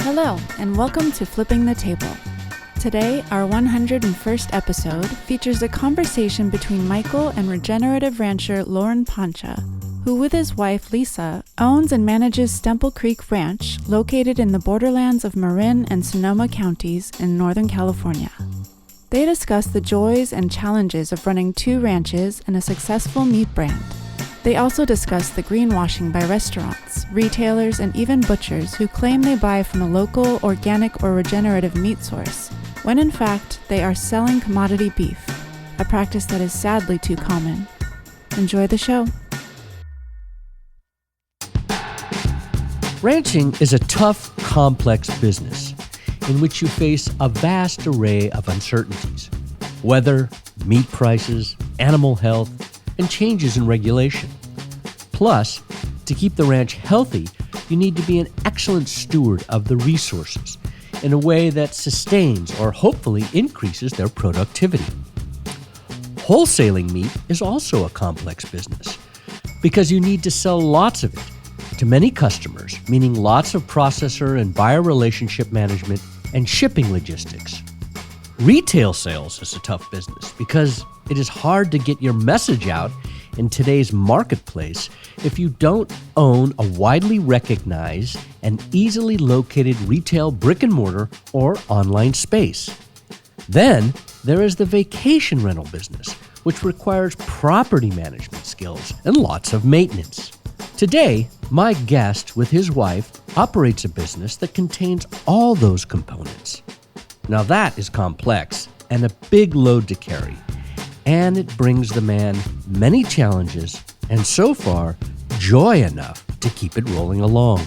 Hello, and welcome to Flipping the Table. Today, our 101st episode features a conversation between Michael and regenerative rancher Loren Poncia, who with his wife Lisa owns and manages Stemple Creek Ranch, located in the borderlands of Marin and Sonoma counties in Northern California. They discuss the joys and challenges of running two ranches and a successful meat brand. They also discuss the greenwashing by restaurants, retailers, and even butchers who claim they buy from a local, organic, or regenerative meat source, when in fact they are selling commodity beef, a practice that is sadly too common. Enjoy the show. Ranching is a tough, complex business in which you face a vast array of uncertainties: weather, meat prices, animal health, and changes in regulation. Plus, to keep the ranch healthy, you need to be an excellent steward of the resources in a way that sustains or hopefully increases their productivity. Wholesaling meat is also a complex business because you need to sell lots of it to many customers, meaning lots of processor and buyer relationship management and shipping logistics. Retail sales is a tough business because it is hard to get your message out in today's marketplace if you don't own a widely recognized and easily located retail brick-and-mortar or online space. Then there is the vacation rental business, which requires property management skills and lots of maintenance. Today, my guest with his wife operates a business that contains all those components. Now that is complex and a big load to carry, and it brings the man many challenges and so far joy enough to keep it rolling along.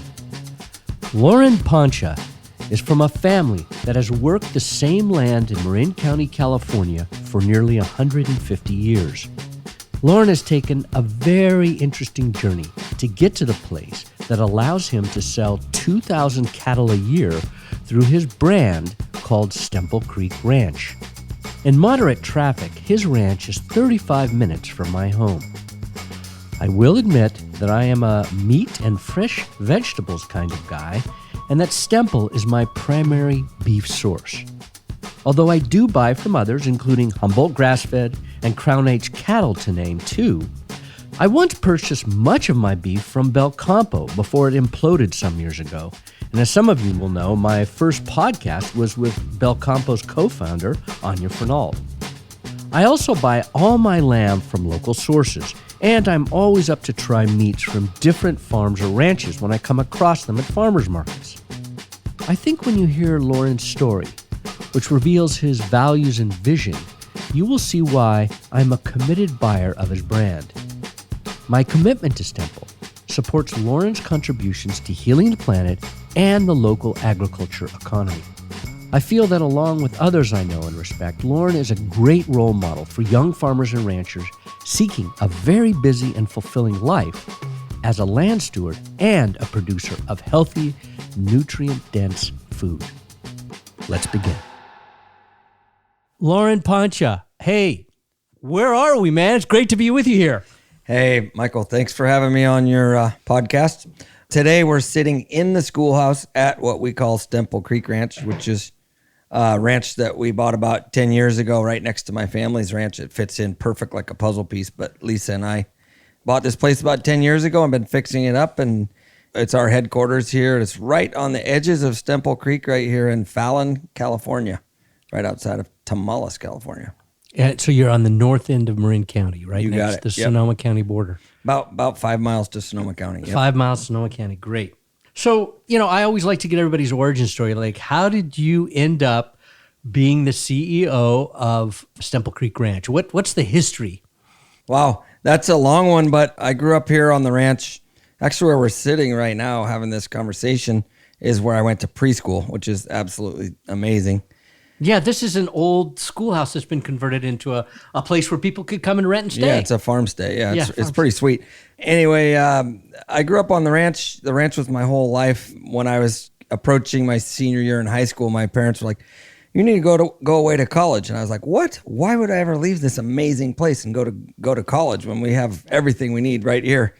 Loren Poncia is from a family that has worked the same land in Marin County, California for nearly 150 years. Loren has taken a very interesting journey to get to the place that allows him to sell 2,000 cattle a year through his brand called Stemple Creek Ranch. In moderate traffic, his ranch is 35 minutes from my home. I will admit that I am a meat and fresh vegetables kind of guy, and that Stemple is my primary beef source. Although I do buy from others, including Humboldt grassfed and Crown H cattle to name two, I once purchased much of my beef from Belcampo before it imploded some years ago. And as some of you will know, my first podcast was with Belcampo's co-founder, Anya Fernald. I also buy all my lamb from local sources, and I'm always up to try meats from different farms or ranches when I come across them at farmers markets. I think when you hear Loren's story, which reveals his values and vision, you will see why I'm a committed buyer of his brand. My commitment to Stemple supports Loren's contributions to healing the planet and the local agriculture economy. I feel that along with others I know and respect, Loren is a great role model for young farmers and ranchers seeking a very busy and fulfilling life as a land steward and a producer of healthy, nutrient-dense food. Let's begin. Loren Poncia, hey, where are we, man? It's great to be with you here. Hey, Michael, thanks for having me on your podcast. Today, we're sitting in the schoolhouse at what we call Stemple Creek Ranch, which is a ranch that we bought about 10 years ago right next to my family's ranch. It fits in perfect like a puzzle piece, but Lisa and I bought this place about 10 years ago and been fixing it up, and it's our headquarters here. It's right on the edges of Stemple Creek right here in Fallon, California, right outside of Tamales, California. And so you're on the north end of Marin County, right? You got next it. to the Sonoma County border. About 5 miles to Sonoma County. Yep. 5 miles to Sonoma County. Great. So, I always like to get everybody's origin story. Like, how did you end up being the CEO of Stemple Creek Ranch? What's the history? Wow, that's a long one, but I grew up here on the ranch. Actually, where we're sitting right now having this conversation is where I went to preschool, which is absolutely amazing. Yeah, this is an old schoolhouse that's been converted into a place where people could come and rent and stay. Yeah, it's a farm stay. Yeah, it's pretty sweet. Anyway, I grew up on the ranch. The ranch was my whole life. When I was approaching my senior year in high school, my parents were like, "You need to go away to college." And I was like, "What? Why would I ever leave this amazing place and go to college when we have everything we need right here?"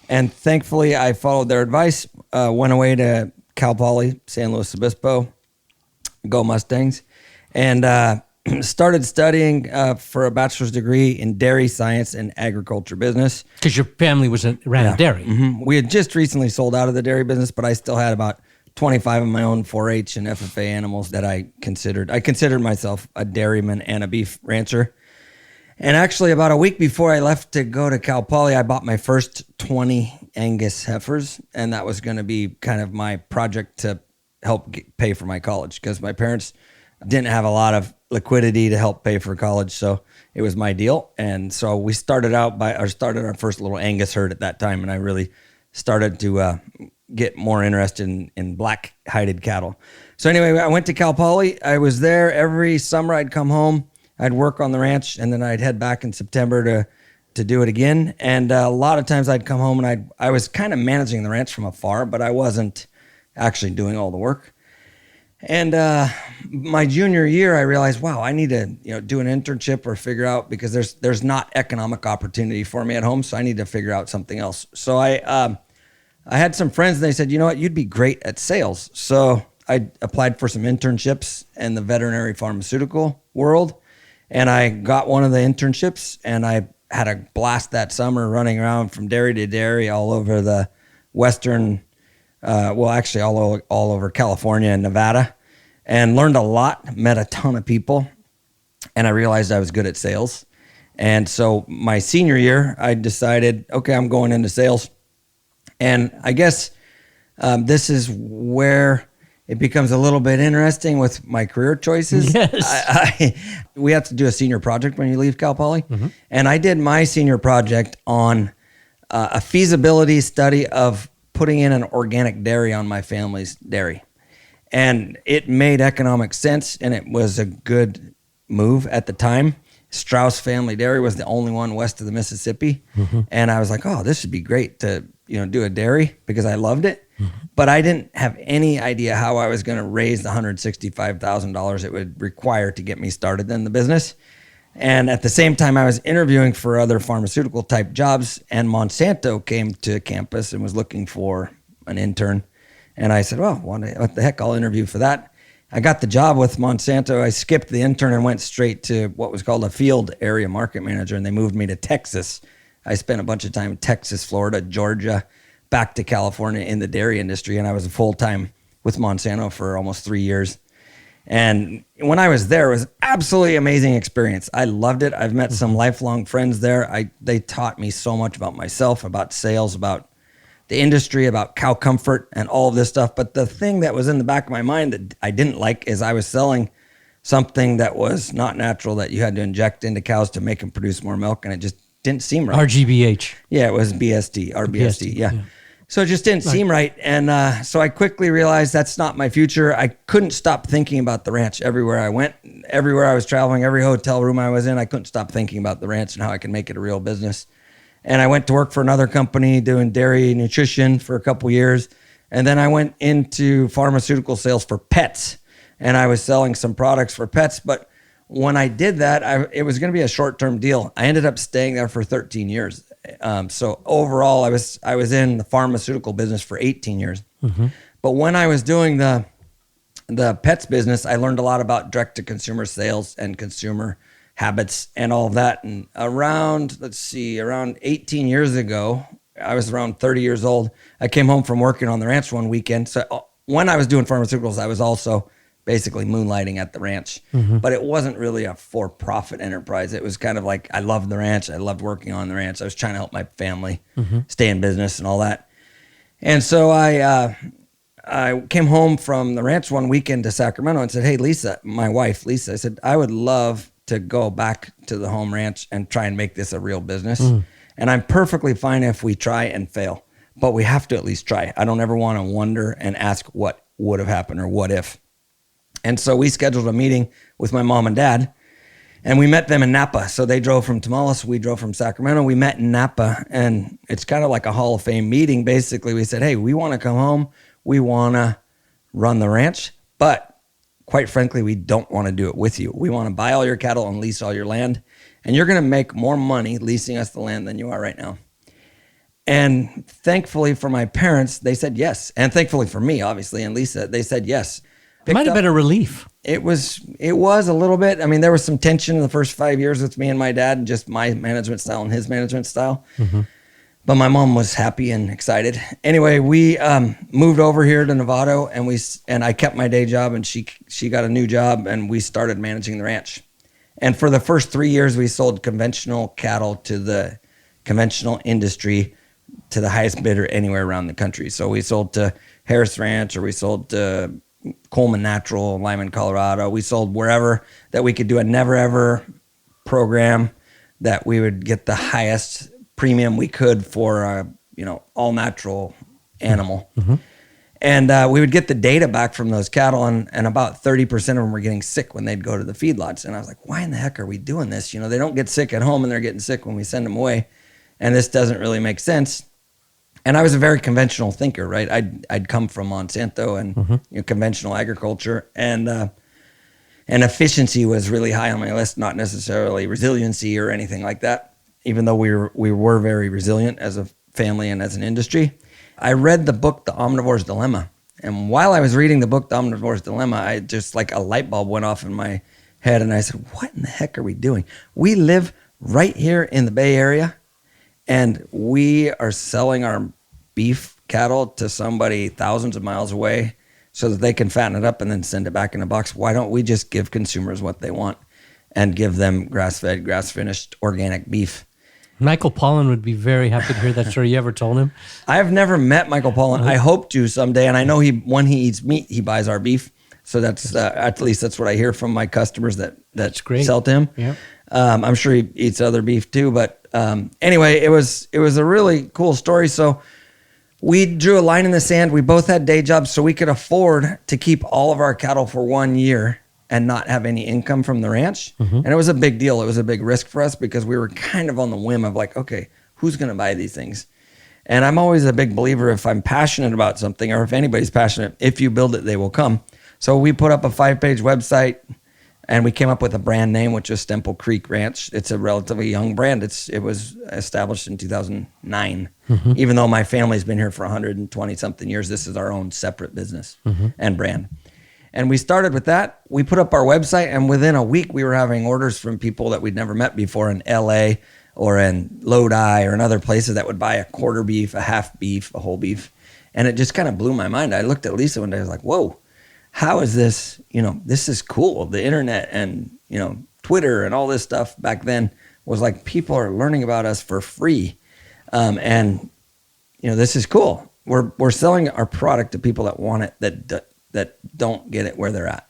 And thankfully, I followed their advice. Went away to Cal Poly, San Luis Obispo, go Mustangs, and started studying for a bachelor's degree in dairy science and agriculture business. Because your family ran a dairy. Mm-hmm. We had just recently sold out of the dairy business, but I still had about 25 of my own 4-H and FFA animals that I considered. I considered myself a dairyman and a beef rancher. And actually, about a week before I left to go to Cal Poly, I bought my first 20 Angus heifers, and that was going to be kind of my project to help pay for my college, because my parents didn't have a lot of liquidity to help pay for college, so it was my deal. And so we started our first little Angus herd at that time, and I really started to get more interested in black-hided cattle. So anyway, I went to Cal Poly. I was there every summer. I'd come home, I'd work on the ranch, and then I'd head back in September to do it again. And a lot of times I'd come home and I was kind of managing the ranch from afar, but I wasn't actually doing all the work. And my junior year, I realized, wow, I need to do an internship or figure out, because there's not economic opportunity for me at home, so I need to figure out something else. So I had some friends, and they said, you know what, you'd be great at sales. So I applied for some internships in the veterinary pharmaceutical world, and I got one of the internships, and I had a blast that summer running around from dairy to dairy all over the western, actually all over California and Nevada, and learned a lot, met a ton of people, and I realized I was good at sales. And so my senior year, I decided, okay, I'm going into sales. And I guess this is where it becomes a little bit interesting with my career choices. Yes. We have to do a senior project when you leave Cal Poly. Mm-hmm. And I did my senior project on a feasibility study of putting in an organic dairy on my family's dairy. And it made economic sense, and it was a good move at the time. Strauss Family Dairy was the only one west of the Mississippi. Mm-hmm. And I was like, oh, this would be great to do a dairy, because I loved it. Mm-hmm. But I didn't have any idea how I was going to raise the $165,000 it would require to get me started in the business. And at the same time, I was interviewing for other pharmaceutical type jobs, and Monsanto came to campus and was looking for an intern. And I said, well, what the heck, I'll interview for that. I got the job with Monsanto. I skipped the intern and went straight to what was called a field area market manager, and they moved me to Texas. I spent a bunch of time in Texas, Florida, Georgia, back to California in the dairy industry, and I was full-time with Monsanto for almost 3 years. And when I was there, it was absolutely amazing experience. I loved it. I've met some lifelong friends there. They taught me so much about myself, about sales, about the industry, about cow comfort, and all of this stuff. But the thing that was in the back of my mind that I didn't like is I was selling something that was not natural, that you had to inject into cows to make them produce more milk, and it just didn't seem right. RGBH. Yeah, it was RBSD. Yeah. So it just didn't seem right. And so I quickly realized that's not my future. I couldn't stop thinking about the ranch everywhere I went, everywhere I was traveling, every hotel room I was in. I couldn't stop thinking about the ranch and how I could make it a real business. And I went to work for another company doing dairy nutrition for a couple years. And then I went into pharmaceutical sales for pets. And I was selling some products for pets. But when I did that, it was going to be a short-term deal. I ended up staying there for 13 years. So overall, I was in the pharmaceutical business for 18 years. Mm-hmm. But when I was doing the pets business, I learned a lot about direct-to-consumer sales and consumer habits and all of that. And around 18 years ago, I was around 30 years old. I came home from working on the ranch one weekend. So when I was doing pharmaceuticals, I was also basically moonlighting at the ranch. Mm-hmm. But it wasn't really a for-profit enterprise. It was kind of like, I loved the ranch. I loved working on the ranch. I was trying to help my family stay in business and all that. And so I came home from the ranch one weekend to Sacramento and said, hey, Lisa, my wife, Lisa, I said, I would love to go back to the home ranch and try and make this a real business. And I'm perfectly fine if we try and fail, but we have to at least try. I don't ever want to wonder and ask what would have happened or what if. And so we scheduled a meeting with my mom and dad, and we met them in Napa. So they drove from Tamaulipas, we drove from Sacramento. We met in Napa, and it's kind of like a Hall of Fame meeting. Basically, we said, hey, we want to come home. We want to run the ranch, but quite frankly, we don't want to do it with you. We want to buy all your cattle and lease all your land, and you're going to make more money leasing us the land than you are right now. And thankfully for my parents, they said yes. And thankfully for me, obviously, and Lisa, they said yes. It might have been a relief. It was a little bit. I mean, there was some tension in the first 5 years with me and my dad, and just my management style and his management style. But my mom was happy and excited. Anyway, we moved over here to Novato, and I kept my day job, and she got a new job, and we started managing the ranch. And for the first 3 years, we sold conventional cattle to the conventional industry, to the highest bidder anywhere around the country. So we sold to Harris Ranch, or we sold to Coleman Natural, Lyman, Colorado. We sold wherever that we could do a never ever program that we would get the highest premium we could for a all natural animal. And we would get the data back from those cattle, and about 30% of them were getting sick when they'd go to the feedlots. And I was like, why in the heck are we doing this? They don't get sick at home, and they're getting sick when we send them away. And this doesn't really make sense. And I was a very conventional thinker, right? I'd come from Monsanto and conventional agriculture, and efficiency was really high on my list, not necessarily resiliency or anything like that. Even though we were very resilient as a family and as an industry. I read the book, The Omnivore's Dilemma. And while I was reading the book, The Omnivore's Dilemma, I just like a light bulb went off in my head, and I said, what in the heck are we doing? We live right here in the Bay Area, and we are selling our beef cattle to somebody thousands of miles away so that they can fatten it up and then send it back in a box. Why don't we just give consumers what they want and give them grass-fed, grass-finished, organic beef? Michael Pollan would be very happy to hear that story. You ever told him? I've never met Michael Pollan. I hope to someday, and I know when he eats meat, he buys our beef. So that's at least that's what I hear from my customers that sell to him. Yeah. I'm sure he eats other beef too, but anyway, it was a really cool story. So we drew a line in the sand. We both had day jobs, so we could afford to keep all of our cattle for 1 year and not have any income from the ranch. And it was a big deal. It was a big risk for us because we were kind of on the whim of like, okay, who's going to buy these things? And I'm always a big believer, if I'm passionate about something, or if anybody's passionate, if you build it, they will come. So we put up a 5-page website, and we came up with a brand name, which is Stemple Creek Ranch. It's a relatively young brand. It was established in 2009. Even though my family's been here for 120 something years, this is our own separate business and brand. And we started with that. We put up our website, and within a week, we were having orders from people that we'd never met before in LA or in Lodi or in other places that would buy a quarter beef, a half beef, a whole beef. And it just kind of blew my mind. I looked at Lisa one day, I was like, whoa, how is this? This is cool. The internet and, Twitter and all this stuff back then was like, people are learning about us for free. And this is cool. We're selling our product to people that want it, that don't get it where they're at.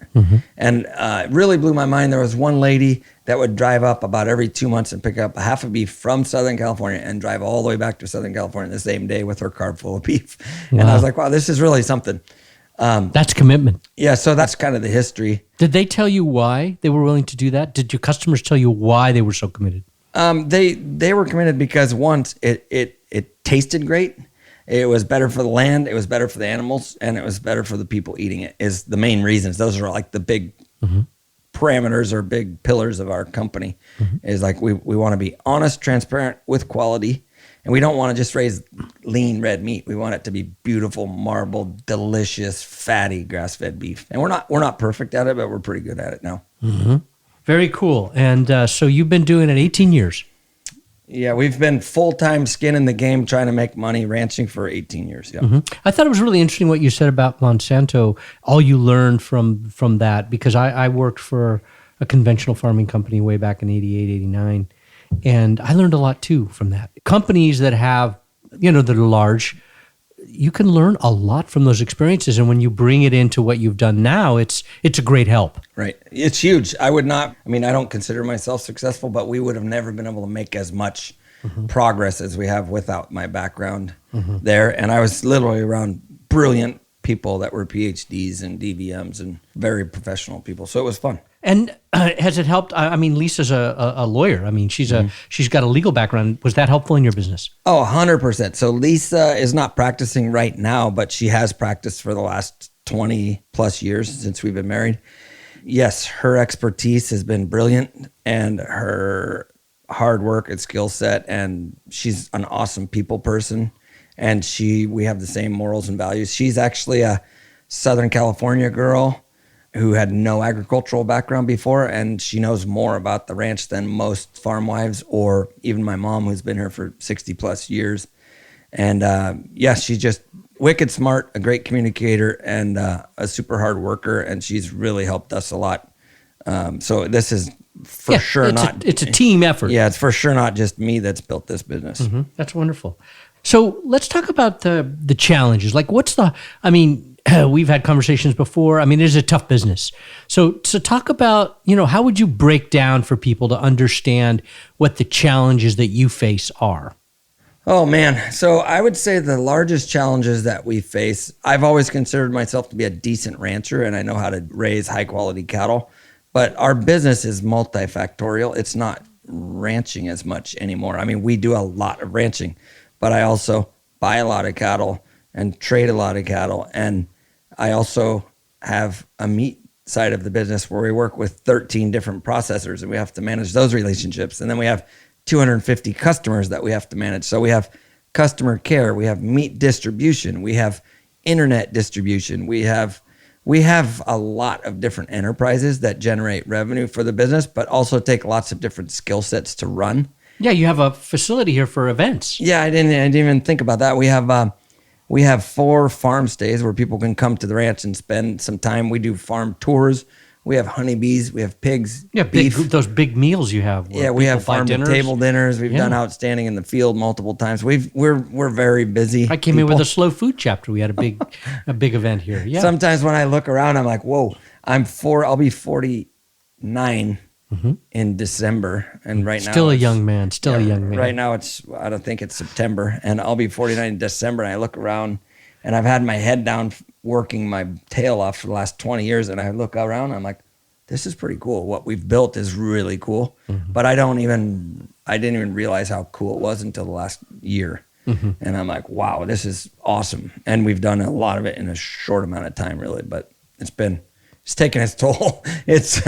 And it really blew my mind. There was one lady that would drive up about every 2 months and pick up a half a beef from Southern California and drive all the way back to Southern California the same day with her car full of beef. And I was like, wow, this is really something. That's commitment. Yeah, so that's kind of the history. Did they tell you why they were willing to do that? Did your customers tell you why they were so committed? They were committed because once it tasted great. It was better for the land, it was better for the animals, and it was better for the people eating it, is the main reasons. Those are like the big parameters or big pillars of our company. Is like we want to be honest, transparent with quality, and we don't want to just raise lean red meat. We want it to be beautiful, marbled, delicious, fatty grass-fed beef. And we're not perfect at it, but we're pretty good at it now. Very cool. And so you've been doing it 18 years. Yeah, we've been full-time skin in the game trying to make money ranching for 18 years. Yeah. I thought it was really interesting what you said about Monsanto, all you learned from that, because I worked for a conventional farming company way back in 88, 89, and I learned a lot too from that. Companies that have, that are large, you can learn a lot from those experiences, and when you bring it into what you've done now, it's a great help. Right. It's huge. I don't consider myself successful, but we would have never been able to make as much progress as we have without my background there. And I was literally around brilliant people that were PhDs and DVMs and very professional people. So it was fun. And has it helped? I mean, Lisa's a lawyer. I mean, she's got a legal background. Was that helpful in your business? Oh, 100%. So Lisa is not practicing right now, but she has practiced for the last 20 plus years since we've been married. Yes, her expertise has been brilliant, and her hard work and skill set, and she's an awesome people person. And we have the same morals and values. She's actually a Southern California girl who had no agricultural background before, and she knows more about the ranch than most farm wives, or even my mom, who's been here for 60 plus years. And she's just wicked smart, a great communicator, and a super hard worker, and she's really helped us a lot. So this is for sure it's a team effort. Yeah, it's for sure not just me that's built this business. Mm-hmm. That's wonderful. So let's talk about the challenges. Like we've had conversations before. I mean, it is a tough business. So talk about, how would you break down for people to understand what the challenges that you face are? Oh man. So I would say the largest challenges that we face, I've always considered myself to be a decent rancher, and I know how to raise high quality cattle, but our business is multifactorial. It's not ranching as much anymore. I mean, we do a lot of ranching, but I also buy a lot of cattle and trade a lot of cattle. And I also have a meat side of the business where we work with 13 different processors, and we have to manage those relationships. And then we have 250 customers that we have to manage. So we have customer care, we have meat distribution, we have internet distribution, we have a lot of different enterprises that generate revenue for the business, but also take lots of different skill sets to run. Yeah, you have a facility here for events. Yeah, I didn't even think about that. We have 4 farm stays where people can come to the ranch and spend some time. We do farm tours. We have honeybees. We have pigs. Yeah, beef. Those big meals you have. Yeah, we have farm to table dinners. We've done outstanding in the field multiple times. We're very busy. I came in with a slow food chapter. We had a big event here. Yeah. Sometimes when I look around, I'm like, whoa, I'll be 49 in December, and right now still a young man. Right now I don't think it's September, and I'll be 49 in December. And I look around, and I've had my head down working my tail off for the last 20 years, and I look around, and I'm like, this is pretty cool. What we've built is really cool, but I didn't even realize how cool it was until the last year. And I'm like, wow, this is awesome. And we've done a lot of it in a short amount of time, really, but it's taken its toll. It's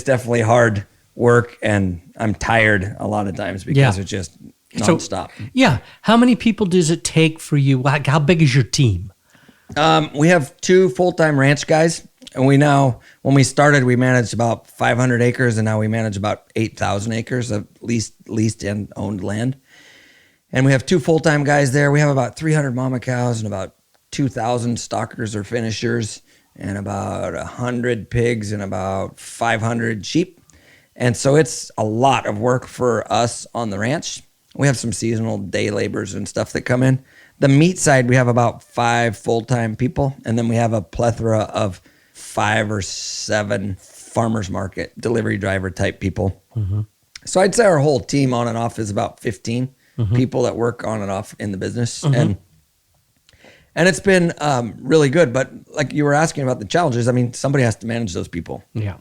definitely hard work, and I'm tired a lot of times because it's just nonstop. So, how many people does it take for you? How big is your team? We have 2 full-time ranch guys, and when we started, we managed about 500 acres, and now we manage about 8,000 acres of leased and owned land. And we have 2 full-time guys there. We have about 300 mama cows and about 2,000 stockers or finishers, and about 100 pigs and about 500 sheep. And so it's a lot of work for us on the ranch. We have some seasonal day laborers and stuff that come in. The meat side, we have about 5 full-time people, and then we have a plethora of 5 or 7 farmers market delivery driver type people. So I'd say our whole team on and off is about 15 people that work on and off in the business. And it's been really good. But like you were asking about the challenges, I mean, somebody has to manage those people. Yeah.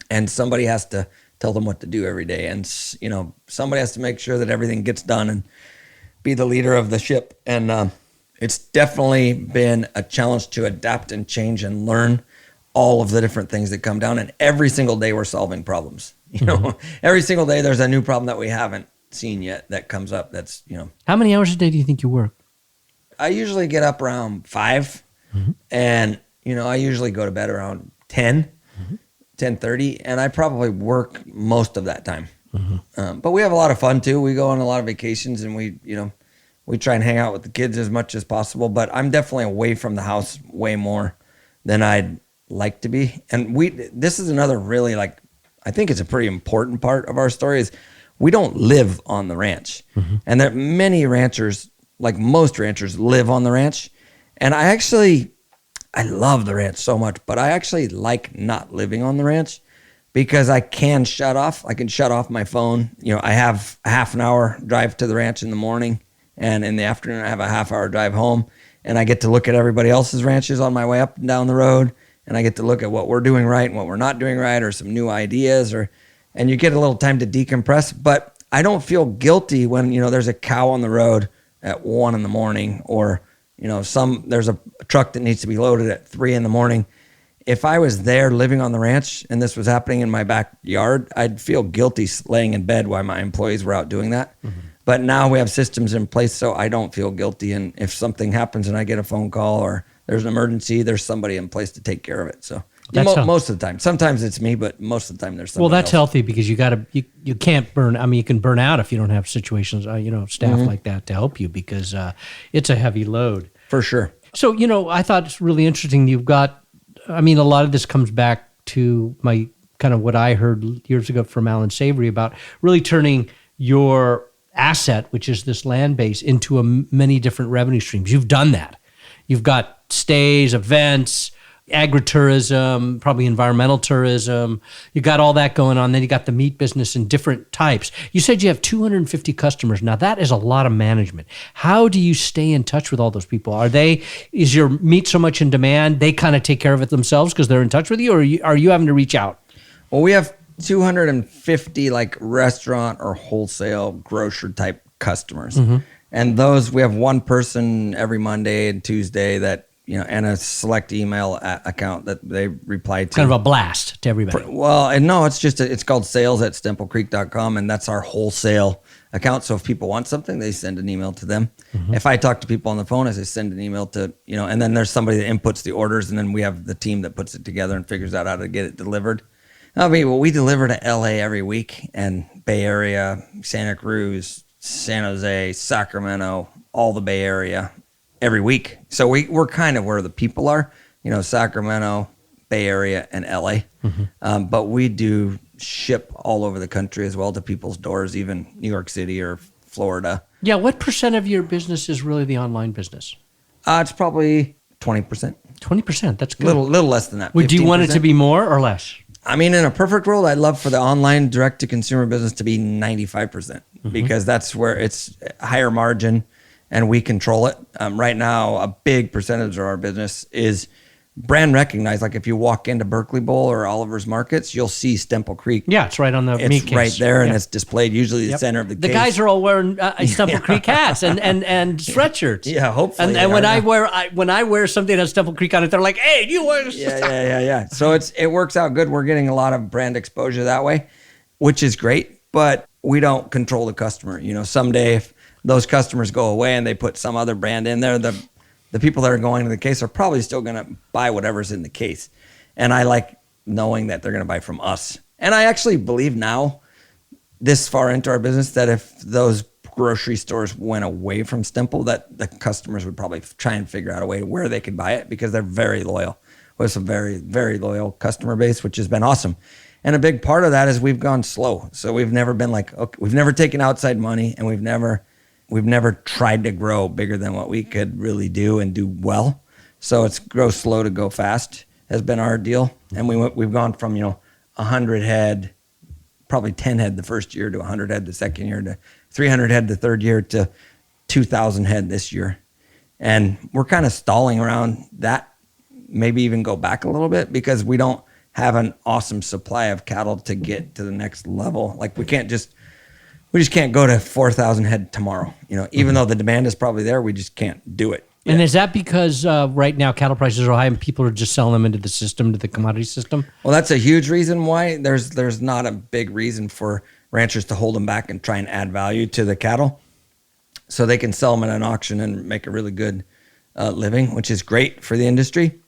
And somebody has to tell them what to do every day. And, somebody has to make sure that everything gets done and be the leader of the ship. And it's definitely been a challenge to adapt and change and learn all of the different things that come down. And every single day we're solving problems. Every single day there's a new problem that we haven't seen yet that comes up. That's, How many hours a day do you think you work? I usually get up around 5 and, I usually go to bed around 10, 10:30, and I probably work most of that time. But we have a lot of fun too. We go on a lot of vacations, and we try and hang out with the kids as much as possible, but I'm definitely away from the house way more than I'd like to be. And this is another really, I think it's a pretty important part of our story is we don't live on the ranch. And there are many ranchers, like most ranchers, live on the ranch. And I love the ranch so much, but I actually like not living on the ranch because I can shut off. I can shut off my phone. I have a half an hour drive to the ranch in the morning, and in the afternoon I have a half-hour drive home, and I get to look at everybody else's ranches on my way up and down the road, and I get to look at what we're doing right and what we're not doing right, or some new ideas, and you get a little time to decompress. But I don't feel guilty when there's a cow on the road at 1 a.m, or there's a truck that needs to be loaded at 3 a.m. if I was there living on the ranch and this was happening in my backyard, I'd feel guilty laying in bed while my employees were out doing that. But now we have systems in place, so I don't feel guilty. And if something happens and I get a phone call or there's an emergency, there's somebody in place to take care of it. So most of the time, sometimes it's me, but most of the time there's somebody Well, that's else. healthy because you can't burn. I mean, you can burn out if you don't have situations, staff like that to help you because it's a heavy load. For sure. So, I thought it's really interesting. You've got, a lot of this comes back to my kind of what I heard years ago from Alan Savory about really turning your asset, which is this land base, into many different revenue streams. You've done that. You've got stays, events, agritourism, probably environmental tourism. You got all that going on. Then you got the meat business in different types. You said you have 250 customers. Now that is a lot of management. How do you stay in touch with all those people? Is your meat so much in demand, they kind of take care of it themselves because they're in touch with you, or are you having to reach out? Well, we have 250 like restaurant or wholesale grocer type customers. And those, we have one person every Monday and Tuesday that, and a select email account that they reply to. Kind of a blast to everybody. Well, no, it's called sales@stemplecreek.com, and that's our wholesale account. So if people want something, they send an email to them. If I talk to people on the phone, I send an email to, and then there's somebody that inputs the orders, and then we have the team that puts it together and figures out how to get it delivered. We deliver to LA every week, and Bay Area, Santa Cruz, San Jose, Sacramento, all the Bay Area every week. So we're kind of where the people are, Sacramento, Bay Area, and LA. But we do ship all over the country as well to people's doors, even New York City or Florida. Yeah. What % of your business is really the online business? It's probably 20%. 20%. That's good. Little less than that. Would you want it to 15%. be more or less? In a perfect world, I'd love for the online direct-to-consumer business to be 95% because that's where it's higher margin and we control it. Right now, a big percentage of our business is brand recognized. Like if you walk into Berkeley Bowl or Oliver's Markets, you'll see Stemple Creek. Yeah, it's right on the meat It's case. right there, and it's displayed usually the center of the case. The guys are all wearing Stemple Creek hats and sweatshirts. Yeah, hopefully. And when I wear something that has Stemple Creek on it, they're like, "Hey, do you wear?" Yeah. So it works out good. We're getting a lot of brand exposure that way, which is great. But we don't control the customer. Someday if those customers go away and they put some other brand in there, the people that are going to the case are probably still going to buy whatever's in the case. And I like knowing that they're going to buy from us. And I actually believe now, this far into our business, that if those grocery stores went away from Stemple, that the customers would probably try and figure out a way where they could buy it because they're very loyal. We have some very, very loyal customer base, which has been awesome. And a big part of that is we've gone slow. So we've never been we've never taken outside money, and we've never tried to grow bigger than what we could really do and do well. So it's grow slow to go fast has been our deal. And we've gone from, 100 head, probably 10 head the first year, to 100 head the second year, to 300 head the third year, to 2,000 head this year. And we're kind of stalling around that, maybe even go back a little bit because we don't have an awesome supply of cattle to get to the next level. Like we just can't go to 4,000 head tomorrow. Even though the demand is probably there, we just can't do it. And is that because right now cattle prices are high and people are just selling them into the system, to the commodity system? Well, that's a huge reason why. There's not a big reason for ranchers to hold them back and try and add value to the cattle, so they can sell them at an auction and make a really good living, which is great for the industry.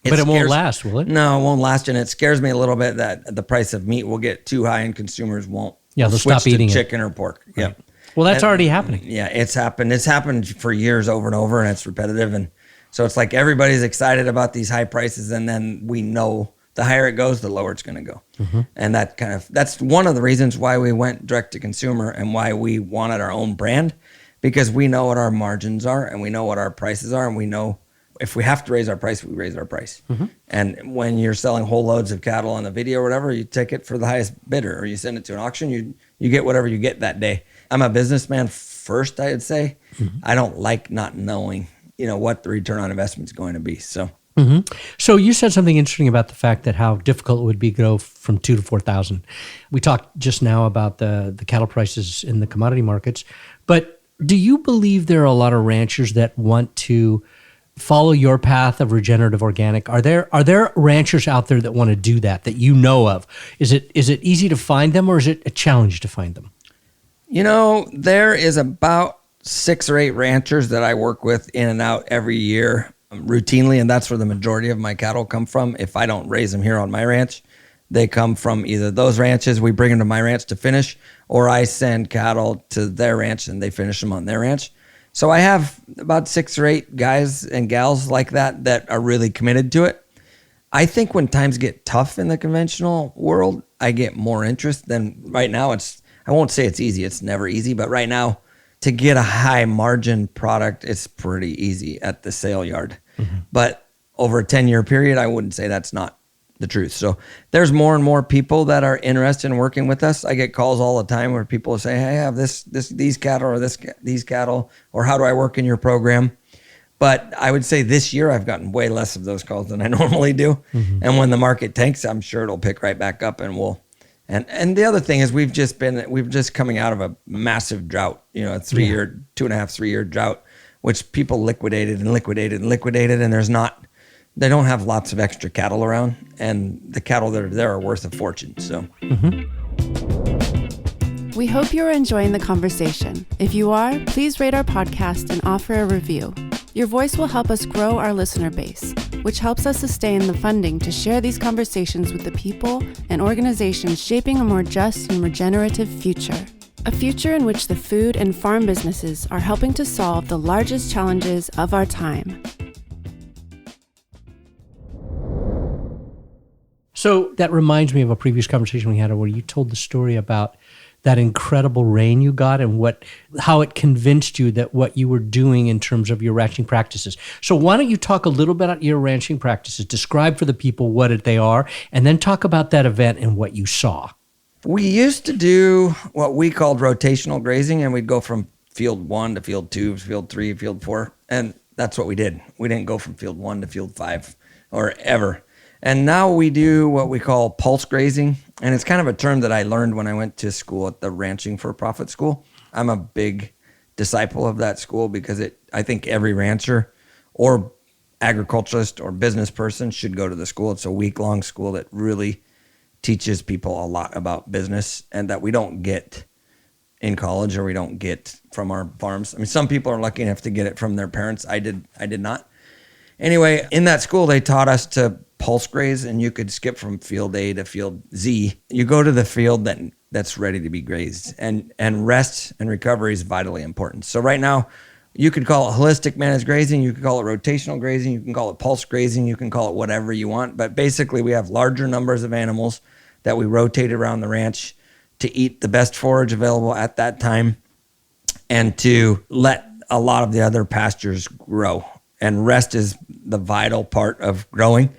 But it won't last, will it? No, it won't last, and it scares me a little bit that the price of meat will get too high and consumers won't. Yeah, they'll switch stop eating to it. chicken or pork. Right. Yeah. Well, that's already happening. Yeah, it's happened. It's happened for years over and over, and it's repetitive. And so it's like everybody's excited about these high prices, and then we know the higher it goes, the lower it's going to go. And that's one of the reasons why we went direct to consumer and why we wanted our own brand, because we know what our margins are and we know what our prices are, and we know if we have to raise our price, we raise our price. And when you're selling whole loads of cattle on a video or whatever, you take it for the highest bidder, or you send it to an auction, you get whatever you get that day. I'm a businessman first, I'd say. I don't like not knowing, what the return on investment is going to be. So. So you said something interesting about the fact that how difficult it would be to go from 2 to 4,000. We talked just now about the cattle prices in the commodity markets, but do you believe there are a lot of ranchers that want to follow your path of regenerative organic? Are there ranchers out there that want to do that you know of? Is it easy to find them, or is it a challenge to find them? There is about 6 or 8 ranchers that I work with in and out every year routinely, and that's where the majority of my cattle come from. If I don't raise them here on my ranch, they come from either those ranches, we bring them to my ranch to finish, or I send cattle to their ranch and they finish them on their ranch. So I have about 6 or 8 guys and gals like that are really committed to it. I think when times get tough in the conventional world, I get more interest than right now. I won't say it's easy. It's never easy, but right now to get a high margin product, it's pretty easy at the sale yard. Mm-hmm. But over a 10-year period, I wouldn't say that's not the truth. So there's more and more people that are interested in working with us. I get calls all the time where people say, "Hey, I have these cattle or these cattle, or how do I work in your program?" But I would say this year I've gotten way less of those calls than I normally do. Mm-hmm. And when the market tanks, I'm sure it'll pick right back up, and and the other thing is we've just coming out of a massive drought, a 2.5-3 year drought, which people liquidated, and they don't have lots of extra cattle around, and the cattle that are there are worth a fortune. So. Mm-hmm. We hope you're enjoying the conversation. If you are, please rate our podcast and offer a review. Your voice will help us grow our listener base, which helps us sustain the funding to share these conversations with the people and organizations shaping a more just and regenerative future. A future in which the food and farm businesses are helping to solve the largest challenges of our time. So that reminds me of a previous conversation we had where you told the story about that incredible rain you got and how it convinced you that what you were doing in terms of your ranching practices. So why don't you talk a little bit about your ranching practices, describe for the people what they are, and then talk about that event and what you saw. We used to do what we called rotational grazing, and we'd go from field 1 to field 2, field 3, field 4, and that's what we did. We didn't go from field 1 to field 5 or ever. And now we do what we call pulse grazing. And it's kind of a term that I learned when I went to school at the Ranching for Profit School. I'm a big disciple of that school because I think every rancher or agriculturalist or business person should go to the school. It's a week-long school that really teaches people a lot about business and that we don't get in college or we don't get from our farms. I mean, some people are lucky enough to get it from their parents. I did not. Anyway, in that school, they taught us to pulse graze, and you could skip from field A to field Z. You go to the field that's ready to be grazed, and rest and recovery is vitally important. So right now, you could call it holistic managed grazing, you could call it rotational grazing, you can call it pulse grazing, you can call it whatever you want. But basically, we have larger numbers of animals that we rotate around the ranch to eat the best forage available at that time and to let a lot of the other pastures grow. And rest is the vital part of growing.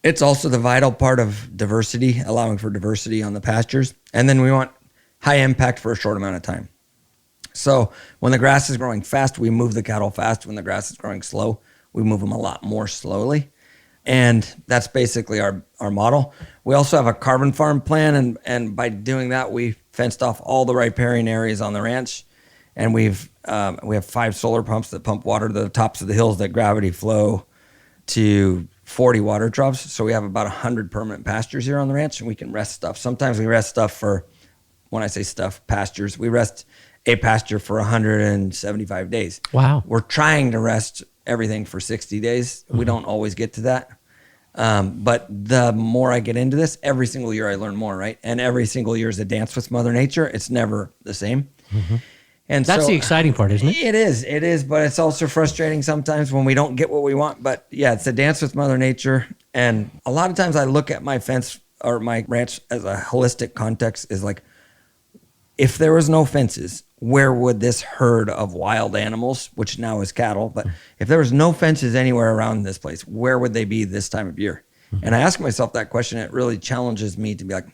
It's also the vital part of diversity, allowing for diversity on the pastures. And then we want high impact for a short amount of time. So when the grass is growing fast, we move the cattle fast. When the grass is growing slow, we move them a lot more slowly. And that's basically our model. We also have a carbon farm plan. And by doing that, we fenced off all the riparian areas on the ranch. And we have 5 solar pumps that pump water to the tops of the hills that gravity flow to 40 water troughs. So we have about 100 permanent pastures here on the ranch, and we can rest stuff. Sometimes we rest stuff for, when I say stuff, pastures, we rest a pasture for 175 days. Wow. We're trying to rest everything for 60 days. Mm-hmm. We don't always get to that. But the more I get into this, every single year I learn more, right? And every single year is a dance with Mother Nature. It's never the same. Mm-hmm. And that's the exciting part, isn't it? It is, but it's also frustrating sometimes when we don't get what we want. But yeah, it's a dance with Mother Nature. And a lot of times I look at my fence or my ranch as a holistic context is like, if there was no fences, where would this herd of wild animals, which now is cattle, but if there was no fences anywhere around this place, where would they be this time of year? Mm-hmm. And I ask myself that question. It really challenges me to be like,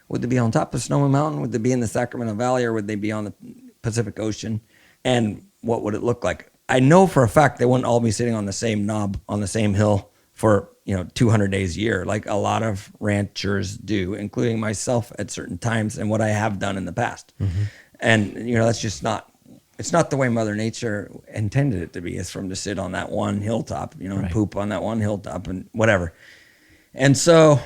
would they be on top of Snowy Mountain? Would they be in the Sacramento Valley, or would they be on the Pacific Ocean? And what would it look like? I know for a fact they wouldn't all be sitting on the same knob on the same hill for 200 days a year, like a lot of ranchers do, including myself at certain times and what I have done in the past. Mm-hmm. And that's just not it's not the way Mother Nature intended it to be. It's from to sit on that one hilltop, and poop on that one hilltop and whatever. And so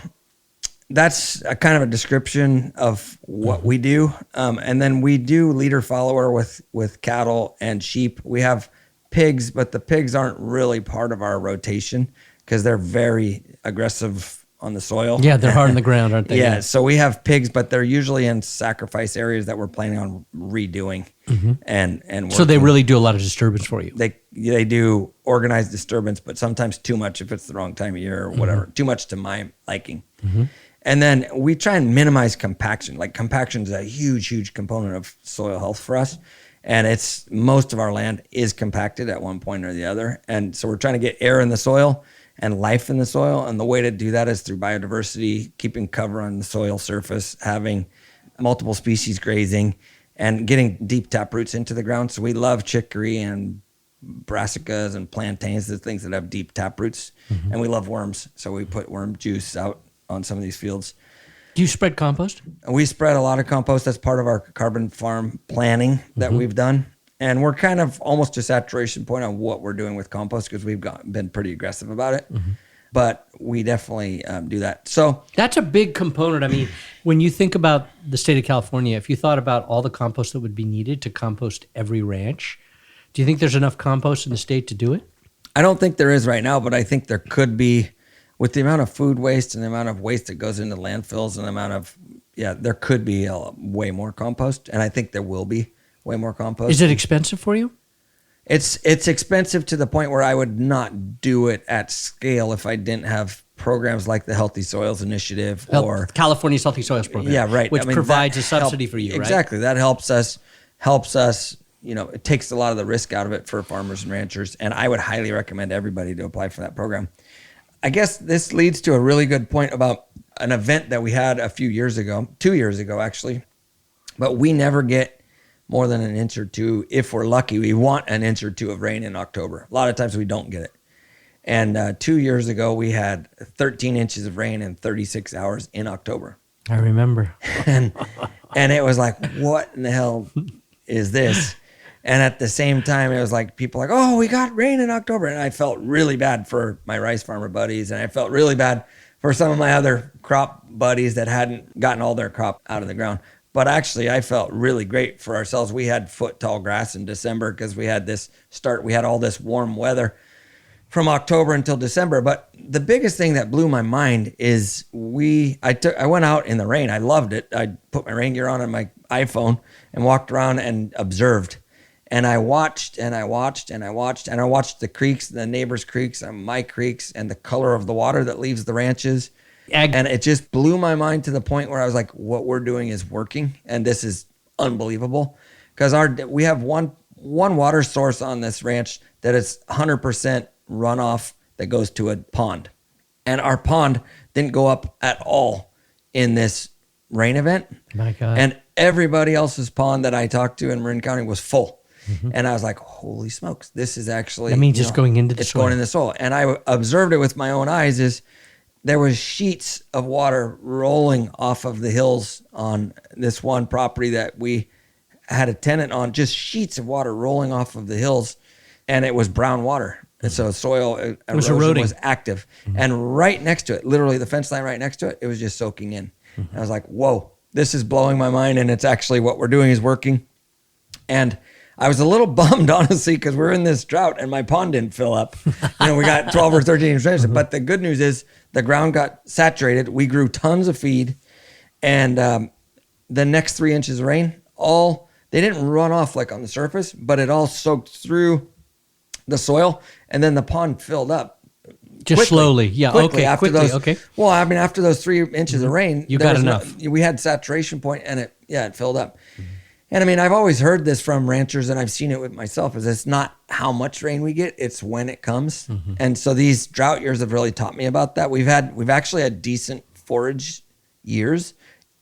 that's a kind of a description of what we do. And then we do leader follower with cattle and sheep. We have pigs, but the pigs aren't really part of our rotation because they're very aggressive on the soil. Yeah, they're hard on the ground, aren't they? Yeah, so we have pigs, but they're usually in sacrifice areas that we're planning on redoing. And so they really do a lot of disturbance for you. They do organized disturbance, but sometimes too much if it's the wrong time of year or whatever. Too much to my liking. And then we try and minimize compaction. Like compaction is a huge, huge component of soil health for us. And it's most of our land is compacted at one point or the other. And so we're trying to get air in the soil and life in the soil. And the way to do that is through biodiversity, keeping cover on the soil surface, having multiple species grazing, and getting deep tap roots into the ground. So we love chicory and brassicas and plantains, the things that have deep tap roots. And we love worms. So we put worm juice out on some of these fields. Do you spread compost? We spread a lot of compost. That's part of our carbon farm planning that we've done. And we're kind of almost to saturation point on what we're doing with compost because we've been pretty aggressive about it. But we definitely do that. So that's a big component. I mean, when you think about the state of California, if you thought about all the compost that would be needed to compost every ranch, do you think there's enough compost in the state to do it? I don't think there is right now, but I think there could be with the amount of food waste and the amount of waste that goes into landfills and the amount of, there could be way more compost. And I think there will be way more compost. Is it expensive for you? It's expensive to the point where I would not do it at scale if I didn't have programs like the Healthy Soils Initiative or California's Healthy Soils Program. Yeah, right. Which provides a subsidy for you, right? Exactly. That helps us, it takes a lot of the risk out of it for farmers and ranchers. And I would highly recommend everybody to apply for that program. I guess this leads to a really good point about an event that we had a few years ago, 2 years ago, actually, but we never get more than an inch or two. If we're lucky, we want an inch or two of rain in October. A lot of times we don't get it. And 2 years ago, we had 13 inches of rain in 36 hours in October. I remember. And it was like, what in the hell is this? And at the same time, it was like people like, oh, we got rain in October. And I felt really bad for my rice farmer buddies. And I felt really bad for some of my other crop buddies that hadn't gotten all their crop out of the ground. But actually, I felt really great for ourselves. We had foot-tall grass in December because we had all this warm weather from October until December. But the biggest thing that blew my mind is I went out in the rain. I loved it. I put my rain gear on my iPhone and walked around and observed. And I watched and I watched and I watched and I watched the creeks, the neighbors' creeks and my creeks and the color of the water that leaves the ranches. And it just blew my mind to the point where I was like, what we're doing is working. And this is unbelievable because we have one water source on this ranch that is 100% runoff that goes to a pond. And our pond didn't go up at all in this rain event. My God. And everybody else's pond that I talked to in Marin County was full. And I was like, holy smokes, this is actually... That means it's going into the soil. It's going in the soil. And I observed it with my own eyes there was sheets of water rolling off of the hills on this one property that we had a tenant on, just sheets of water rolling off of the hills. And it was brown water. And so soil erosion was active. And right next to it, literally the fence line right next to it, it was just soaking in. And I was like, whoa, this is blowing my mind. And it's actually what we're doing is working. And I was a little bummed, honestly, because we're in this drought and my pond didn't fill up. We got 12 or 13 inches. But the good news is the ground got saturated. We grew tons of feed. And the next 3 inches of rain, they didn't run off like on the surface, but it all soaked through the soil. And then the pond filled up. Just quickly, slowly. Yeah, quickly, okay, okay. Well, I mean, after those 3 inches of rain, you got enough. We had saturation point and it filled up. And I mean, I've always heard this from ranchers and I've seen it with myself is it's not how much rain we get, it's when it comes. And so these drought years have really taught me about that. We've actually had decent forage years,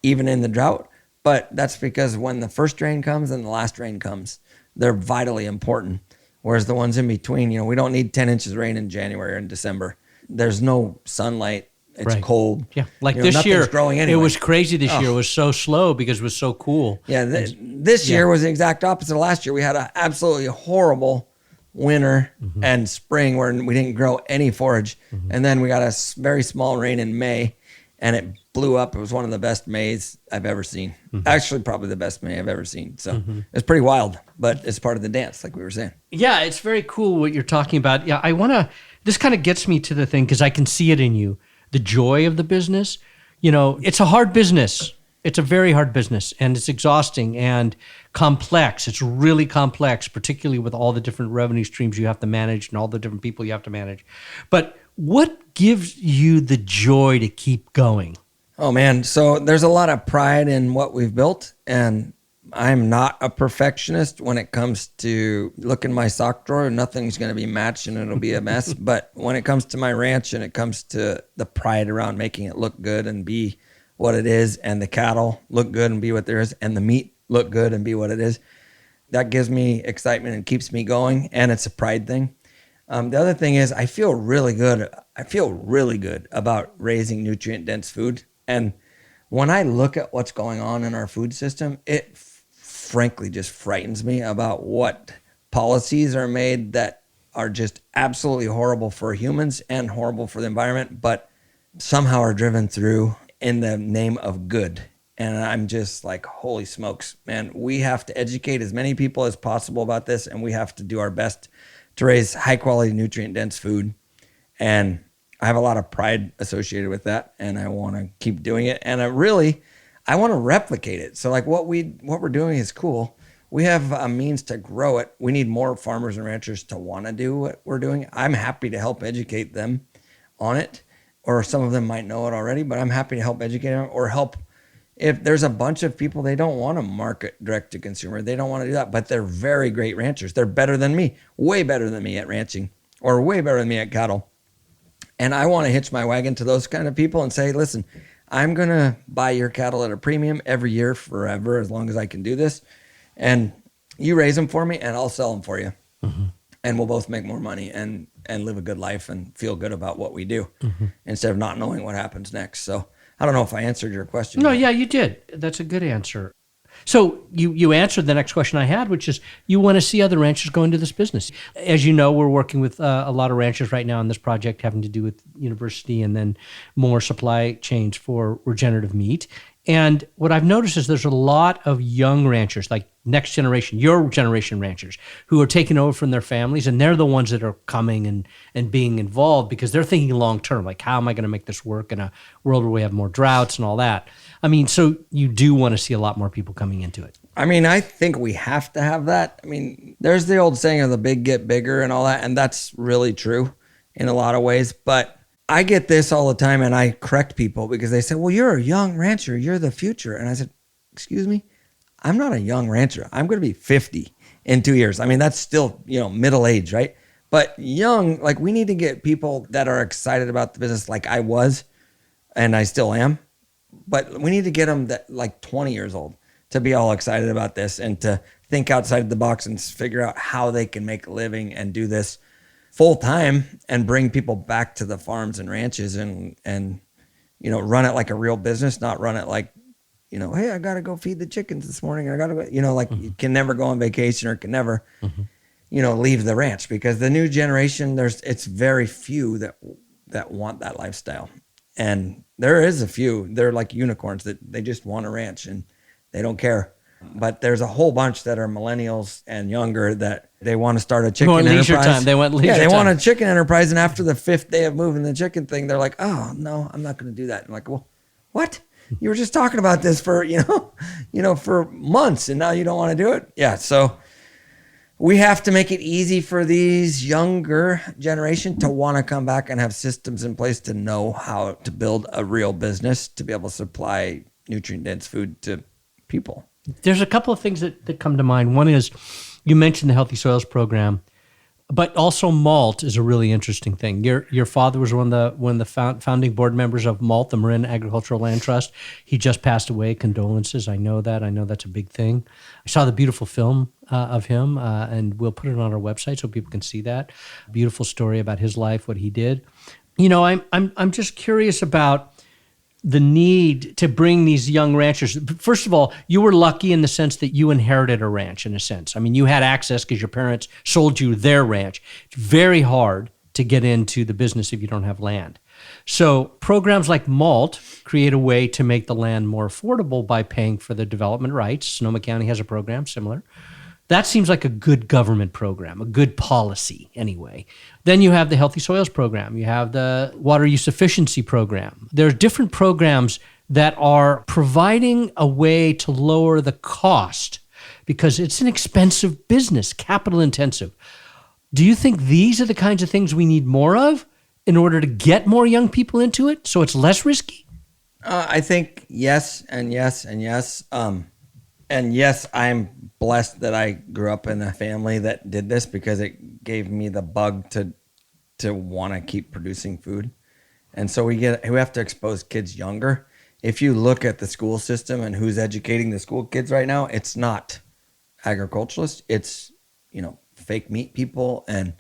even in the drought, but that's because when the first rain comes and the last rain comes, they're vitally important. Whereas the ones in between, we don't need 10 inches of rain in January or in December. There's no sunlight It's cold. Yeah, like this this year, growing anyway. It was crazy this year. It was so slow because it was so cool. Yeah, this year was the exact opposite of last year. We had an absolutely horrible winter and spring where we didn't grow any forage. And then we got a very small rain in May, and it blew up. It was one of the best Mays I've ever seen. Actually, probably the best May I've ever seen. So it's pretty wild, but it's part of the dance, like we were saying. Yeah, it's very cool what you're talking about. Yeah, this kind of gets me to the thing because I can see it in you, the joy of the business. It's a hard business. It's a very hard business, and it's exhausting and complex. It's really complex, particularly with all the different revenue streams you have to manage and all the different people you have to manage. But what gives you the joy to keep going? Oh, man. So there's a lot of pride in what we've built, and I'm not a perfectionist when it comes to look in my sock drawer. Nothing's going to be matched and it'll be a mess. But when it comes to my ranch and it comes to the pride around making it look good and be what it is, and the cattle look good and be what there is, and the meat look good and be what it is, that gives me excitement and keeps me going, and it's a pride thing. The other thing is I feel really good. I feel really good about raising nutrient-dense food. And when I look at what's going on in our food system, it frankly just frightens me about what policies are made that are just absolutely horrible for humans and horrible for the environment, but somehow are driven through in the name of good. And I'm just like, holy smokes, man, we have to educate as many people as possible about this, and we have to do our best to raise high quality, nutrient dense food. And I have a lot of pride associated with that, and I want to keep doing it. And I want to replicate it. So like what we're doing is cool. We have a means to grow it. We need more farmers and ranchers to want to do what we're doing. I'm happy to help educate them on it, or some of them might know it already, but I'm happy to help educate them or help. If there's a bunch of people, they don't want to market direct to consumer. They don't want to do that, but they're very great ranchers. They're better than me, way better than me at ranching, or way better than me at cattle. And I want to hitch my wagon to those kind of people and say, listen, I'm going to buy your cattle at a premium every year forever, as long as I can do this. And you raise them for me and I'll sell them for you. And we'll both make more money and live a good life and feel good about what we do instead of not knowing what happens next. So I don't know if I answered your question. No, yeah, you did. That's a good answer. So you answered the next question I had, which is you want to see other ranchers go into this business. As you know, we're working with a lot of ranchers right now on this project having to do with university and then more supply chains for regenerative meat. And what I've noticed is there's a lot of young ranchers, like next generation, your generation ranchers, who are taking over from their families, and they're the ones that are coming and being involved because they're thinking long term, like how am I going to make this work in a world where we have more droughts and all that. I mean, so you do want to see a lot more people coming into it. I mean, I think we have to have that. I mean, there's the old saying of the big get bigger and all that, and that's really true in a lot of ways, but I get this all the time, and I correct people because they say, well, you're a young rancher. You're the future. And I said, excuse me, I'm not a young rancher. I'm going to be 50 in 2 years. I mean, that's still, middle age, right? But young, like we need to get people that are excited about the business like I was, and I still am. But we need to get them that like 20 years old to be all excited about this and to think outside the box and figure out how they can make a living and do this full time and bring people back to the farms and ranches and run it like a real business, not run it like, hey, I got to go feed the chickens this morning. I got to go, you can never go on vacation or can never, leave the ranch because the new generation, it's very few that want that lifestyle. And there is a few, they're like unicorns that they just want a ranch and they don't care. But there's a whole bunch that are millennials and younger that they want to start a chicken enterprise. They want leisure time. Yeah, they want a chicken enterprise. And after the 5th day of moving the chicken thing, they're like, oh, no, I'm not going to do that. I'm like, well, what? You were just talking about this for, for months and now you don't want to do it? Yeah, so we have to make it easy for these younger generation to want to come back and have systems in place to know how to build a real business to be able to supply nutrient-dense food to people. There's a couple of things that come to mind. One is you mentioned the Healthy Soils program, but also malt is a really interesting thing. Your father was one of the founding board members of Malt, the Marin Agricultural Land Trust. He just passed away. Condolences. I know that. I know that's a big thing. I saw the beautiful film of him, and we'll put it on our website so people can see that. Beautiful story about his life, what he did. I'm just curious about the need to bring these young ranchers. First of all, you were lucky in the sense that you inherited a ranch in a sense. I mean, you had access because your parents sold you their ranch. It's very hard to get into the business if you don't have land. So programs like MALT create a way to make the land more affordable by paying for the development rights. Sonoma County has a program similar. That seems like a good government program, a good policy anyway. Then you have the Healthy Soils program. You have the Water Use Efficiency program. There are different programs that are providing a way to lower the cost because it's an expensive business, capital intensive. Do you think these are the kinds of things we need more of in order to get more young people into it so it's less risky? I think yes and yes and yes. And yes, I'm blessed that I grew up in a family that did this because it gave me the bug to want to keep producing food. And so we have to expose kids younger. If you look at the school system and who's educating the school kids right now, it's not agriculturalists. It's, fake meat people, and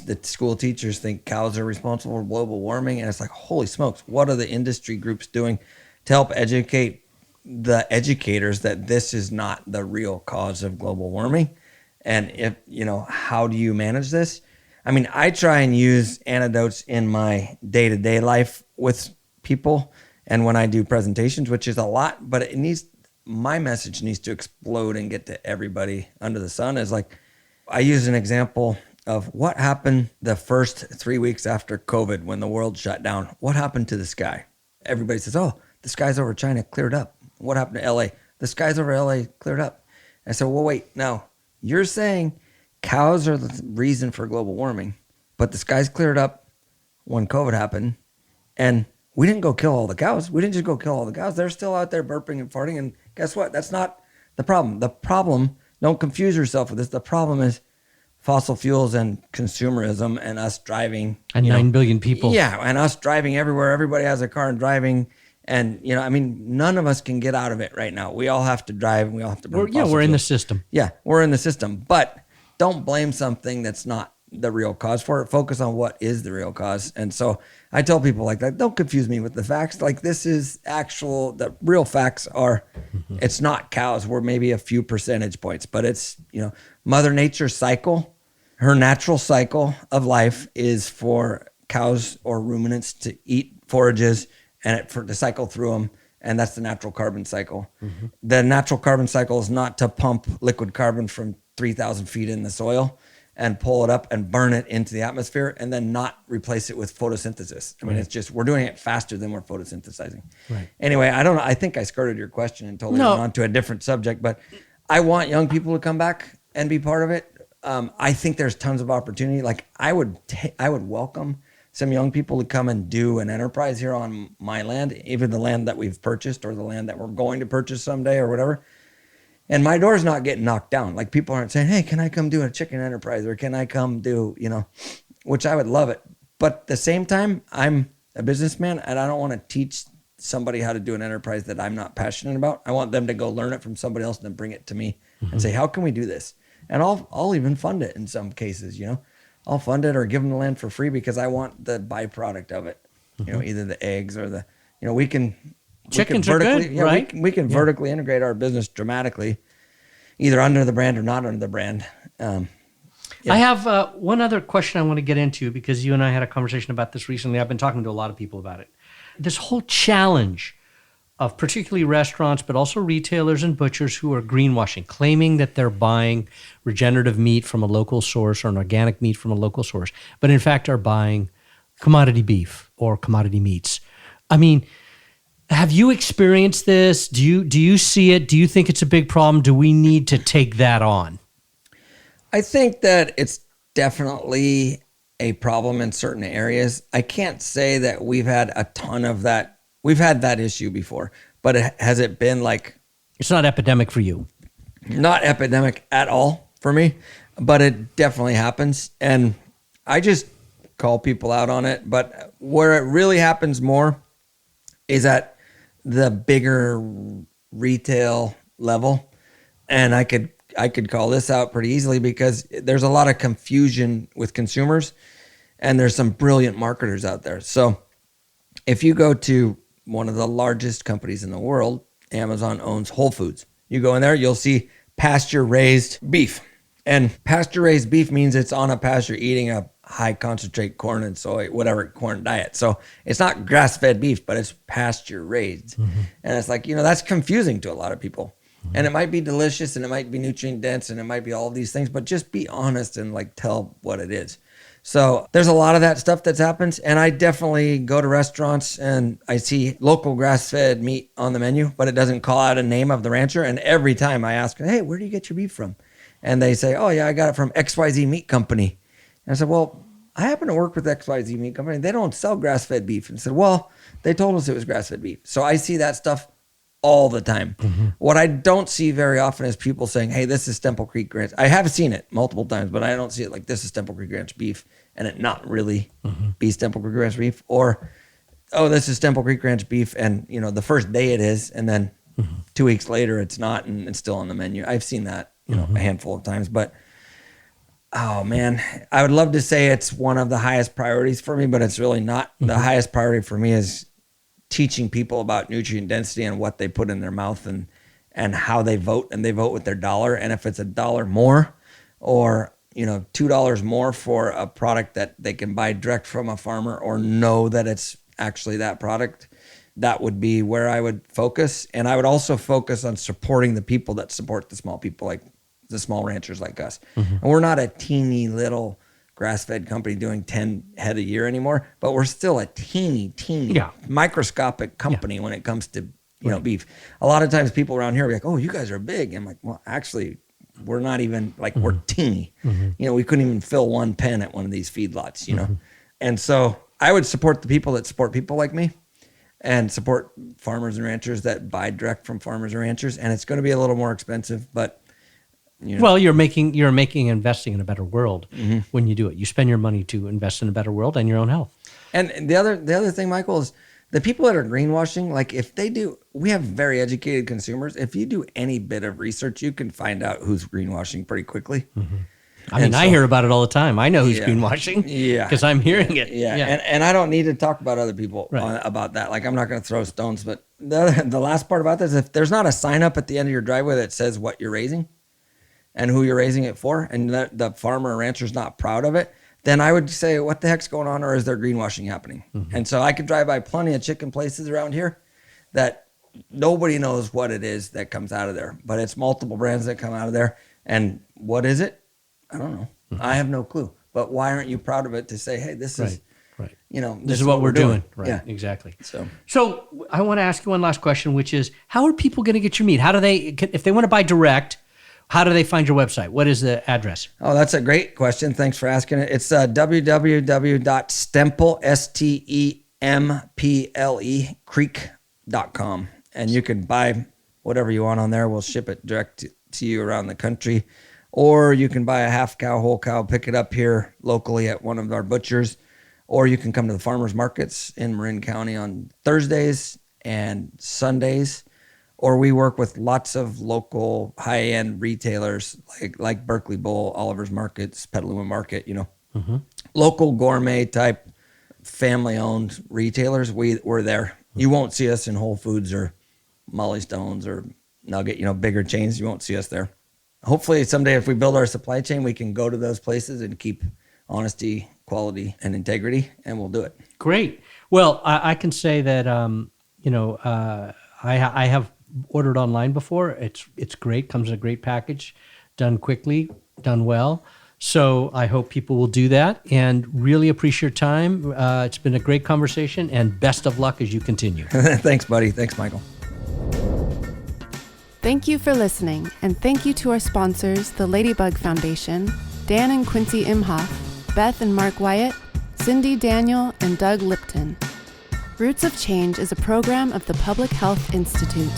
the school teachers think cows are responsible for global warming. And it's like, holy smokes, what are the industry groups doing to help educate the educators that this is not the real cause of global warming? And if, how do you manage this? I mean, I try and use anecdotes in my day-to-day life with people. And when I do presentations, which is a lot, but my message needs to explode and get to everybody under the sun. Is like, I use an example of what happened the first 3 weeks after COVID when the world shut down. What happened to the sky? Everybody says, oh, the skies over China cleared up. What happened to LA? The skies over LA cleared up. I said, well, wait, no, you're saying cows are the reason for global warming, but the skies cleared up when COVID happened, and we didn't go kill all the cows. We didn't just go kill all the cows. They're still out there burping and farting, and guess what? That's not the problem. The problem, don't confuse yourself with this. The problem is fossil fuels and consumerism and us driving. And 9 billion people. Yeah, and us driving everywhere. Everybody has a car and driving. And, none of us can get out of it right now. We all have to drive, and we all have to burn fossil we're in the fuels. system. Yeah, we're in the system. But don't blame something that's not the real cause for it. Focus on what is the real cause. And so I tell people like that, don't confuse me with the facts. Like, this is the real facts are, it's not cows. We're maybe a few percentage points, but it's, Mother Nature's cycle, her natural cycle of life is for cows or ruminants to eat forages and to cycle through them. And that's the natural carbon cycle. Mm-hmm. The natural carbon cycle is not to pump liquid carbon from 3,000 feet in the soil and pull it up and burn it into the atmosphere and then not replace it with photosynthesis. I mean, It's just, we're doing it faster than we're photosynthesizing. Right. Anyway, I don't know. I think I skirted your question and totally went on to a different subject, but I want young people to come back and be part of it. I think there's tons of opportunity. Like, I would welcome some young people to come and do an enterprise here on my land, even the land that we've purchased or the land that we're going to purchase someday or whatever. And my door's not getting knocked down. Like, people aren't saying, hey, can I come do a chicken enterprise? Or can I come do, which I would love it. But at the same time, I'm a businessman and I don't want to teach somebody how to do an enterprise that I'm not passionate about. I want them to go learn it from somebody else and then bring it to me and say, how can we do this? And I'll even fund it in some cases, I'll fund it or give them the land for free because I want the byproduct of it. Either the eggs or we can chickens vertically, are good, right? We can vertically integrate our business dramatically, either under the brand or not under the brand. I have one other question I want to get into because you and I had a conversation about this recently. I've been talking to a lot of people about it. This whole challenge of particularly restaurants, but also retailers and butchers who are greenwashing, claiming that they're buying regenerative meat from a local source or an organic meat from a local source, but in fact are buying commodity beef or commodity meats. I mean, have you experienced this? Do you see it? Do you think it's a big problem? Do we need to take that on? I think that it's definitely a problem in certain areas. I can't say that we've had a ton of that. We've had that issue before, but has it been like... It's not epidemic for you. Not epidemic at all for me, but it definitely happens. And I just call people out on it. But where it really happens more is at the bigger retail level. And I could call this out pretty easily because there's a lot of confusion with consumers. And there's some brilliant marketers out there. So if you go to one of the largest companies in the world, Amazon owns Whole Foods. You go in there, you'll see pasture-raised beef. And pasture-raised beef means it's on a pasture eating a high concentrate corn and soy, whatever corn diet. So it's not grass-fed beef, but it's pasture-raised. And it's like, that's confusing to a lot of people. And it might be delicious and it might be nutrient dense and it might be all these things, but just be honest and like tell what it is. So there's a lot of that stuff that's happens. And I definitely go to restaurants and I see local grass-fed meat on the menu, but it doesn't call out a name of the rancher. And every time I ask, hey, where do you get your beef from? And they say, oh yeah, I got it from XYZ Meat Company. And I said, well, I happen to work with XYZ Meat Company. They don't sell grass-fed beef. And I said, well, they told us it was grass-fed beef. So I see that stuff all the time. What I don't see very often is people saying, hey, this is Stemple Creek Ranch. I have seen it multiple times, but I don't see it like this is Stemple Creek Ranch beef and it not really be Stemple Creek Ranch beef, or, oh, this is Stemple Creek Ranch beef and, the first day it is, and then 2 weeks later it's not and it's still on the menu. I've seen that, a handful of times, but oh man, I would love to say it's one of the highest priorities for me, but it's really not. The highest priority for me is teaching people about nutrient density and what they put in their mouth and how they vote, and they vote with their dollar. And if it's $1 more or, $2 more for a product that they can buy direct from a farmer or know that it's actually that product, that would be where I would focus. And I would also focus on supporting the people that support the small people, like the small ranchers like us. And we're not a teeny little grass-fed company doing 10 head a year anymore, but we're still a teeny microscopic company when it comes to beef. A lot of times people around here are like, oh, you guys are big. I'm like, well, actually, we're not even like we're teeny. We couldn't even fill one pen at one of these feedlots. And so I would support the people that support people like me, and support farmers and ranchers that buy direct from farmers and ranchers. And it's going to be a little more expensive, but well, you're investing in a better world when you do it. You spend your money to invest in a better world and your own health. And the other thing, Michael, is the people that are greenwashing, like if they do, we have very educated consumers. If you do any bit of research, you can find out who's greenwashing pretty quickly. I hear about it all the time. I know who's greenwashing because I'm hearing it. And I don't need to talk about other people about that. Like I'm not going to throw stones, but the last part about this, if there's not a sign up at the end of your driveway that says what you're raising and who you're raising it for, and the farmer or rancher's not proud of it, then I would say, what the heck's going on, or is there greenwashing happening? And so I could drive by plenty of chicken places around here that nobody knows what it is that comes out of there, but it's multiple brands that come out of there. And what is it? I don't know. I have no clue. But why aren't you proud of it to say, hey, this is, this is what we're doing. Right. Yeah, exactly. So I want to ask you one last question, which is, how are people going to get your meat? How do they, if they want to buy direct, how do they find your website? What is the address? Oh, that's a great question. Thanks for asking it. It's www.stemple, creek.com. And you can buy whatever you want on there. We'll ship it direct to you around the country. Or you can buy a half cow, whole cow, pick it up here locally at one of our butchers. Or you can come to the farmers markets in Marin County on Thursdays and Sundays. Or we work with lots of local high-end retailers like Berkeley Bowl, Oliver's Markets, Petaluma Market, local gourmet type family-owned retailers. We're there. You won't see us in Whole Foods or Molly Stone's or Nugget, bigger chains. You won't see us there. Hopefully someday if we build our supply chain, we can go to those places and keep honesty, quality, and integrity, and we'll do it. Great. Well, I can say that, I have ordered online before. It's great. Comes in a great package, done quickly, done well. So I hope people will do that, and really appreciate your time. It's been a great conversation, and best of luck as you continue. Thanks, buddy. Thanks, Michael. Thank you for listening, and thank you to our sponsors, the Ladybug Foundation, Dan and Quincy Imhoff, Beth and Mark Wyatt, Cindy Daniel, and Doug Lipton. Roots of Change is a program of the Public Health Institute.